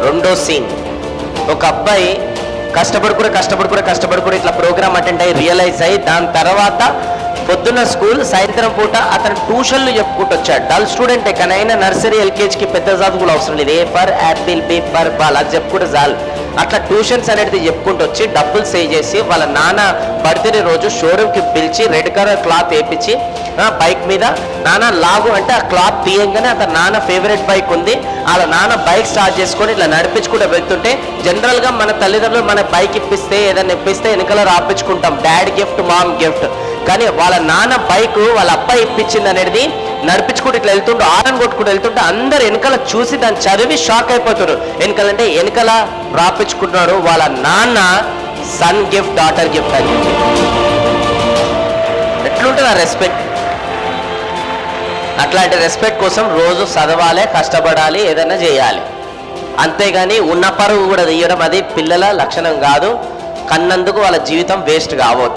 రెండో సీన్, ఒక అబ్బాయి కష్టపడుకుని ఇట్లా ప్రోగ్రామ్ అటెండ్ అయ్యి రియలైజ్ అయ్యి దాని తర్వాత పొద్దున్న స్కూల్, సాయంత్రం పూట అతను ట్యూషన్లు చెప్పుకుంటూ వచ్చాడు. డల్ స్టూడెంటే కానీ అయినా నర్సరీ ఎల్కేజీకి పెద్ద చదువులు అవసరం లేదు. A for apple, B for ball అది చెప్పుకుంటే చాలు. అట్లా ట్యూషన్స్ అనేది చెప్పుకుంటూ వచ్చి డబ్బులు సేవ్ చేసి వాళ్ళ నాన్న బర్త్డే రోజు షోరూమ్కి పిలిచి రెడ్ కలర్ క్లాత్ వేయించి బైక్ మీద నాన్న లాగు అంటే ఆ క్లాత్ తీయంగానే అతను నాన్న ఫేవరెట్ బైక్ ఉంది, వాళ్ళ నాన్న బైక్ స్టార్ట్ చేసుకొని ఇట్లా నడిపించుకుంటూ వెళ్తుంటే జనరల్గా మన తల్లిదండ్రులు మన బైక్ ఇప్పిస్తే ఏదైనా ఇప్పిస్తే వెనకాల రాపించుకుంటాం, డాడ్ గిఫ్ట్, మామ్ గిఫ్ట్. కానీ వాళ్ళ నాన్న బైక్ వాళ్ళ అబ్బాయి ఇప్పించింది అనేది నడిపించుకుంటూ ఇట్లా వెళ్తుంటూ ఆరన్ కొట్టుకుంటూ వెళ్తుంటే అందరు వెనకాల చూసి దాన్ని చదివి షాక్ అయిపోతారు. వెనకాలంటే వెనకాల రాపించుకుంటున్నారు వాళ్ళ నాన్న సన్ గిఫ్ట్, డాటర్ గిఫ్ట్ అని. ఎట్లుంటుంది ఆ రెస్పెక్ట్? అట్లాంటి రెస్పెక్ట్ కోసం రోజు చదవాలి, కష్టపడాలి, ఏదైనా చేయాలి. అంతేగాని ఉన్న పరువు కూడా తీయడం అది పిల్లల లక్షణం కాదు. కన్నందుకు వాళ్ళ జీవితం వేస్ట్ కావద్దు.